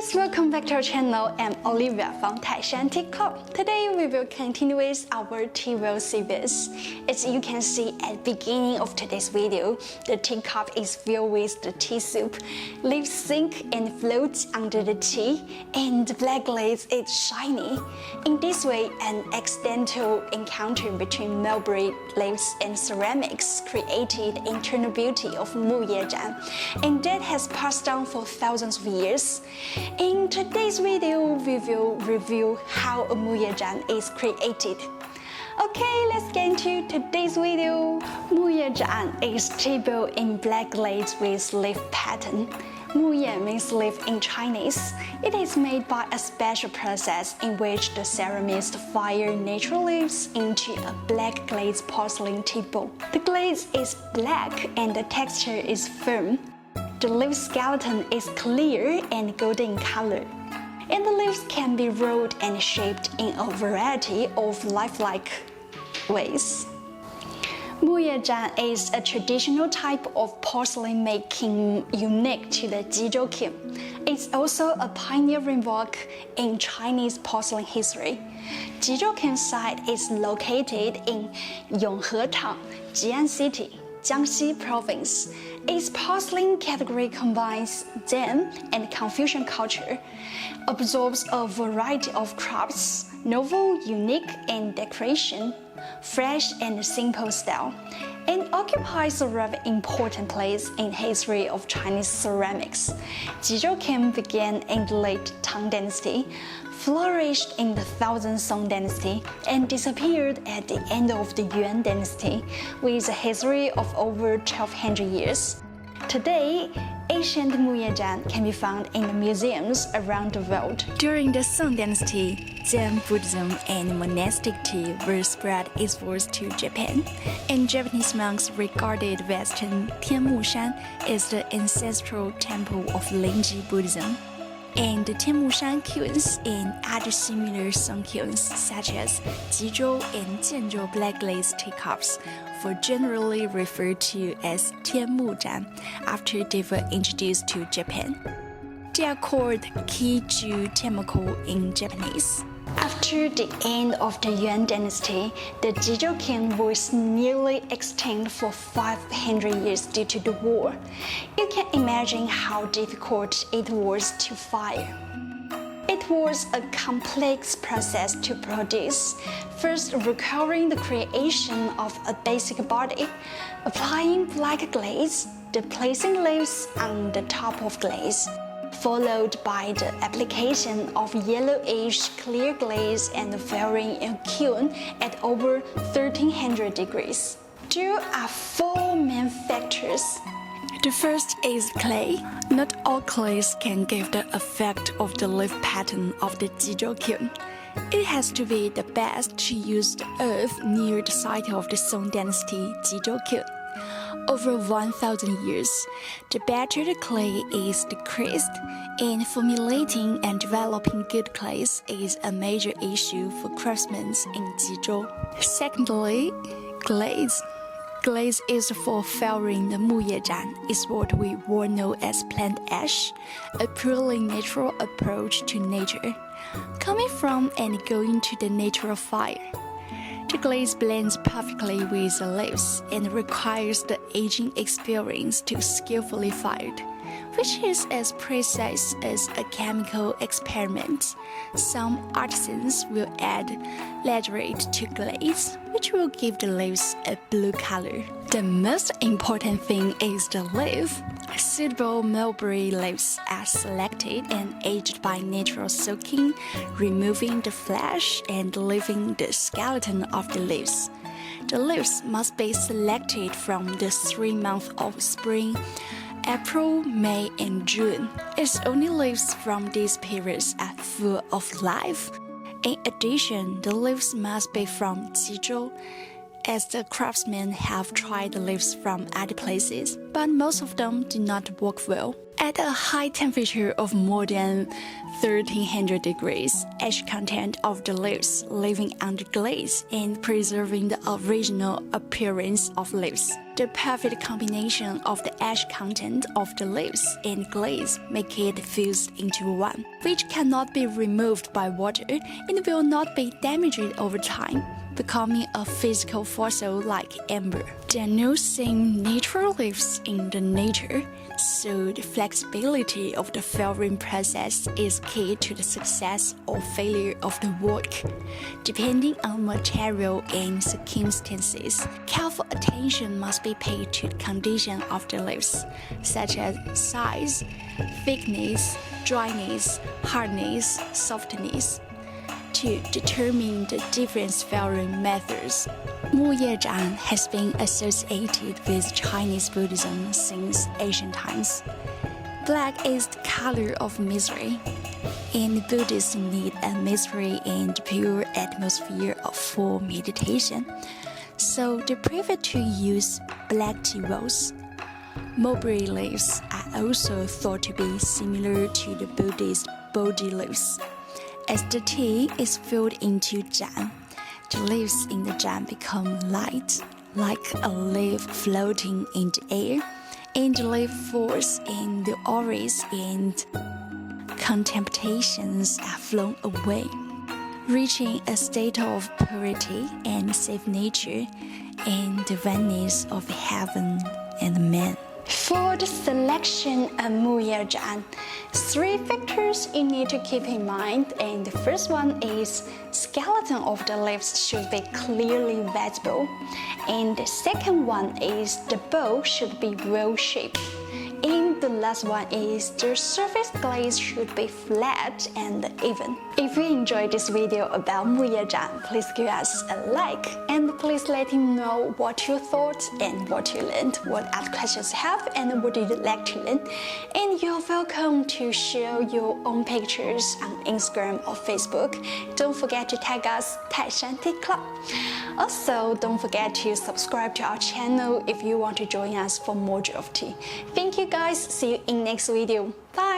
guys, welcome back to our channel. I'm Olivia from Taishan Tea Club. Today we will continue with our tea well series. As you can see at the beginning of today's video, the teacup is filled with the tea soup. Leaves sink and float under the tea, and the black glaze is shiny. In this way, an accidental encounter between mulberry leaves and ceramics created the internal beauty of Ye Zhan, and that has passed down for thousands of years. In today's video, we will review how a Ye Zhan is created. Okay, let's get into today's video. Ye Zhan is table in black glaze with leaf pattern. Ye means leaf in Chinese. It is made by a special process in which the ceramist fires natural leaves into a black glaze porcelain table. The glaze is black and the texture is firm. The leaf skeleton is clear and golden in color, and the leaves can be rolled and shaped in a variety of lifelike ways. Ye Zhan is a traditional type of porcelain making unique to the JUNCTION. It's also a pioneering work in Chinese porcelain history. JUNCTION site is located in Yonghetang, Jian City, Jiangxi Province. Its porcelain category combines Zen and Confucian culture, absorbs a variety of crafts, novel, unique, and decoration, fresh and simple style, and occupies a rather important place in history of Chinese ceramics. JUNCTION began in the late Tang Dynasty, flourished in the Thousand Song Dynasty, and disappeared at the end of the Yuan Dynasty, with a history of over 1200 years. Today, ancient Ye Zhan can be found in the museums around the world. During the Song Dynasty, Zen Buddhism and monastic tea were spread eastwards to Japan, and Japanese monks regarded Western Tianmushan as the ancestral temple of Linji Buddhism. And the Tianmushan kilns and other similar song kilns such as Jizhou and Jianzhou black glaze teacups were generally referred to as Tianmuzhan after they were introduced to Japan. They are called Kiju Tianmuko in Japanese. After the end of the Yuan Dynasty, the JUNCTION was nearly extinct for 500 years due to the war. You can imagine how difficult it was to fire. It was a complex process to produce, first requiring the creation of a basic body, applying black glaze, then placing leaves on the top of glaze, followed by the application of yellowish clear glaze and firing in a kiln at over 1300 degrees. There are four main factors. The first is clay. Not all clays can give the effect of the leaf pattern of the JUNCTION. It has to be the best to use the earth near the site of the Song Dynasty JUNCTION. Over 1,000 years, the better the clay is decreased, and formulating and developing good clays is a major issue for craftsmen in Jizhou. Secondly, glaze. Glaze is for firing the Ye Zhan is what we all know as plant ash, a purely natural approach to nature, coming from and going to the natural fire. The glaze blends perfectly with the leaves and requires the aging experience to skillfully fired, which is as precise as a chemical experiment. Some artisans will add laterite to glaze, which will give the leaves a blue color. The most important thing is the leaf. Suitable mulberry leaves are selected and aged by natural soaking, removing the flesh and leaving the skeleton of the leaves. The leaves must be selected from the 3 months of spring, April, May, and June, as only leaves from these periods are full of life. In addition, the leaves must be from Jizhou, as the craftsmen have tried the leaves from other places, but most of them do not work well. At a high temperature of more than 1300 degrees, ash content of the leaves leaving under glaze and preserving the original appearance of leaves. The perfect combination of the ash content of the leaves and glaze make it fused into one, which cannot be removed by water and will not be damaged over time, becoming a physical fossil like amber. There are no same natural leaves in the nature, so the flexibility of the filtering process is key to the success or failure of the work. Depending on material and circumstances, careful attention must be paid to the condition of the leaves, such as size, thickness, dryness, hardness, softness, to determine the different filtering methods. Ye Zhan has been associated with Chinese Buddhism since ancient times. Black is the color of misery, and Buddhists need a misery and pure atmosphere for meditation, so they prefer to use black tea rose. Mulberry leaves are also thought to be similar to the Buddhist BONDI leaves. As the tea is filled into Zhan, the leaves in the Zhan become light, like a leaf floating in the air, and the leaf falls in the oris and contemplations are flown away, reaching a state of purity and safe nature and the oneness of heaven and man. For the selection of Ye Zhan, 3 factors you need to keep in mind, and the first one is skeleton of the leaves should be clearly visible, and the second one is the bowl should be well shaped, and the last one is the surface glaze should be flat and even. If you enjoyed this video about Ye Zhan, please give us a like and please let him know what you thought and what you learned, what other questions you have and what did you like to learn. And you're welcome to share your own pictures on Instagram or Facebook. Don't forget to tag us Taishan Tea Club. Also, don't forget to subscribe to our channel if you want to join us for more of tea. Thank you guys. See you in next video. Bye.